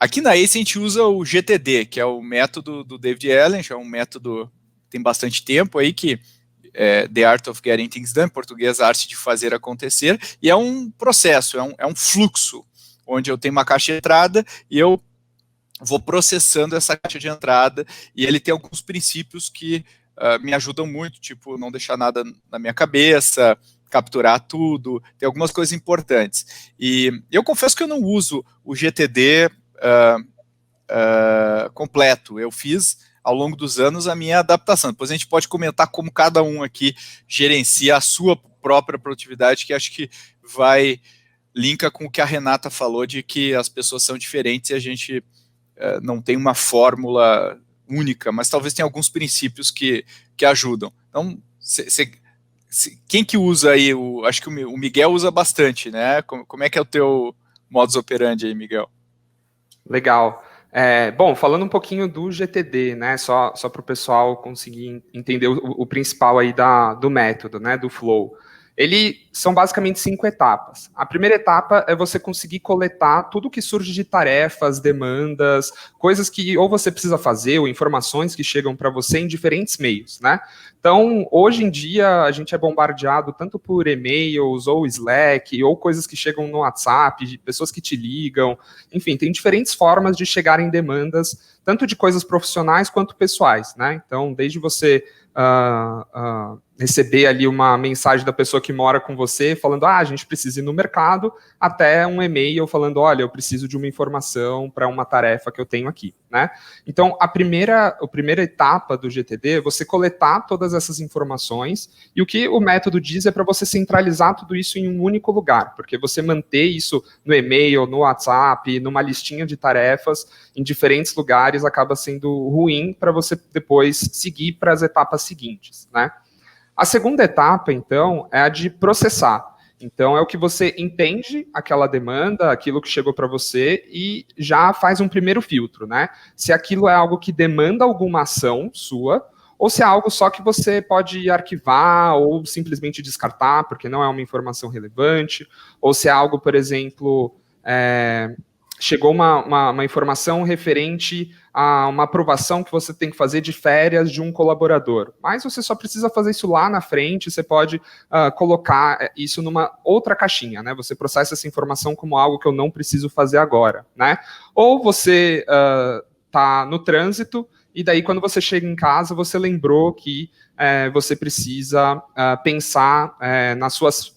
Aqui na ACE a gente usa o GTD, que é o método do David Allen, é um método que tem bastante tempo aí, que The Art of Getting Things Done, em português, a arte de fazer acontecer, e é um processo, é um fluxo, onde eu tenho uma caixa de entrada e eu vou processando essa caixa de entrada, e ele tem alguns princípios que me ajudam muito, tipo, não deixar nada na minha cabeça, capturar tudo, tem algumas coisas importantes. E eu confesso que eu não uso o GTD completo, eu fiz ao longo dos anos a minha adaptação. Depois a gente pode comentar como cada um aqui gerencia a sua própria produtividade, que acho que linka com o que a Renata falou, de que as pessoas são diferentes e a gente não tem uma fórmula única, mas talvez tenha alguns princípios que ajudam. Então, quem que usa aí? Acho que o Miguel usa bastante, né? Como é que é o teu modus operandi aí, Miguel? Legal. Bom, falando um pouquinho do GTD, né, só para o pessoal conseguir entender o principal aí do método, né, do flow. São basicamente 5 etapas. A primeira etapa é você conseguir coletar tudo que surge de tarefas, demandas, coisas que ou você precisa fazer, ou informações que chegam para você em diferentes meios, né? Então, hoje em dia, a gente é bombardeado tanto por e-mails, ou Slack, ou coisas que chegam no WhatsApp, de pessoas que te ligam. Enfim, tem diferentes formas de chegar em demandas, tanto de coisas profissionais quanto pessoais, né? Então, desde você receber ali uma mensagem da pessoa que mora com você, falando, a gente precisa ir no mercado, até um e-mail falando, olha, eu preciso de uma informação para uma tarefa que eu tenho aqui, né? Então, a primeira etapa do GTD é você coletar todas essas informações, e o que o método diz é para você centralizar tudo isso em um único lugar, porque você manter isso no e-mail, no WhatsApp, numa listinha de tarefas, em diferentes lugares, acaba sendo ruim para você depois seguir para as etapas seguintes, né? A segunda etapa, então, é a de processar. Então, é o que você entende aquela demanda, aquilo que chegou para você, e já faz um primeiro filtro, né? Se aquilo é algo que demanda alguma ação sua, ou se é algo só que você pode arquivar ou simplesmente descartar, porque não é uma informação relevante, ou se é algo, por exemplo, chegou uma informação referente a uma aprovação que você tem que fazer de férias de um colaborador. Mas você só precisa fazer isso lá na frente, você pode colocar isso numa outra caixinha, né? Você processa essa informação como algo que eu não preciso fazer agora, né? Ou você está no trânsito, e daí quando você chega em casa, você lembrou que você precisa pensar nas suas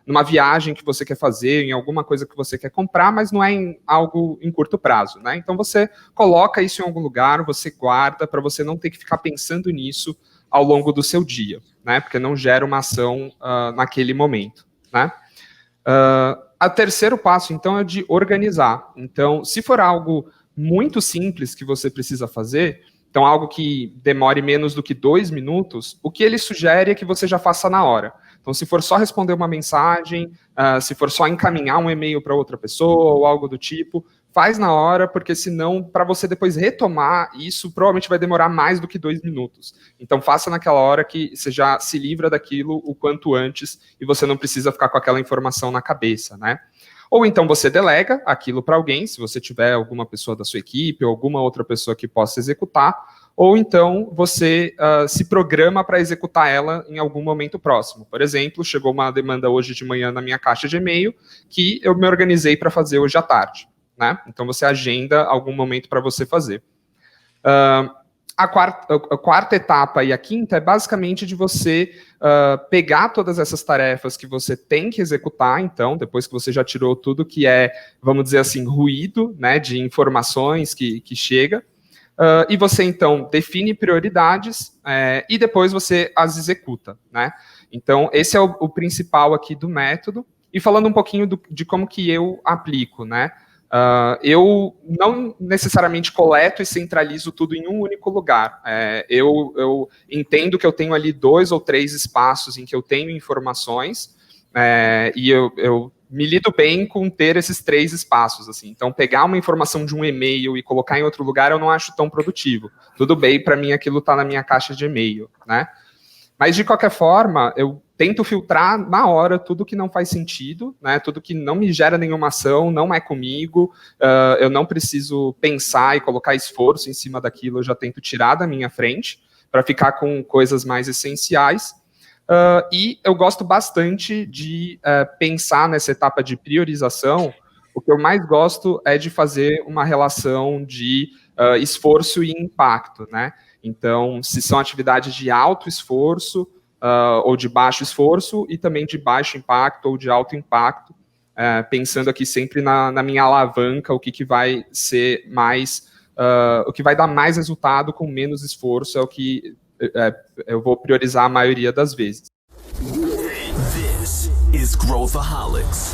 numa viagem que você quer fazer, em alguma coisa que você quer comprar, mas não é algo em curto prazo, né? Então você coloca isso em algum lugar, você guarda para você não ter que ficar pensando nisso ao longo do seu dia, né? Porque não gera uma ação naquele momento, né? O terceiro passo, então, é de organizar. Então, se for algo muito simples que você precisa fazer, então algo que demore menos do que 2 minutos, o que ele sugere é que você já faça na hora. Então, se for só responder uma mensagem, se for só encaminhar um e-mail para outra pessoa ou algo do tipo, faz na hora, porque senão, para você depois retomar isso, provavelmente vai demorar mais do que 2 minutos. Então, faça naquela hora que você já se livra daquilo o quanto antes e você não precisa ficar com aquela informação na cabeça, né? Ou então você delega aquilo para alguém, se você tiver alguma pessoa da sua equipe ou alguma outra pessoa que possa executar, ou então você se programa para executar ela em algum momento próximo. Por exemplo, chegou uma demanda hoje de manhã na minha caixa de e-mail que eu me organizei para fazer hoje à tarde, né? Então você agenda algum momento para você fazer. A quarta etapa e a quinta é basicamente de você pegar todas essas tarefas que você tem que executar, então, depois que você já tirou tudo que é, vamos dizer assim, ruído, né, de informações que chega, e você, então, define prioridades e depois você as executa, né? Então, esse é o principal aqui do método. E falando um pouquinho de como que eu aplico, né? Eu não necessariamente coleto e centralizo tudo em um único lugar. Eu entendo que eu tenho ali 2 ou 3 espaços em que eu tenho informações e eu me lido bem com ter esses 3 espaços, assim. Então, pegar uma informação de um e-mail e colocar em outro lugar, eu não acho tão produtivo. Tudo bem, para mim, aquilo está na minha caixa de e-mail, né? Mas, de qualquer forma, eu tento filtrar na hora tudo que não faz sentido, né, tudo que não me gera nenhuma ação, não é comigo, eu não preciso pensar e colocar esforço em cima daquilo, eu já tento tirar da minha frente para ficar com coisas mais essenciais. E eu gosto bastante de pensar nessa etapa de priorização. O que eu mais gosto é de fazer uma relação de esforço e impacto, né? Então, se são atividades de alto esforço ou de baixo esforço, e também de baixo impacto ou de alto impacto, pensando aqui sempre na minha alavanca, o que vai ser mais, o que vai dar mais resultado com menos esforço é o que eu vou priorizar a maioria das vezes. This is Growthaholics.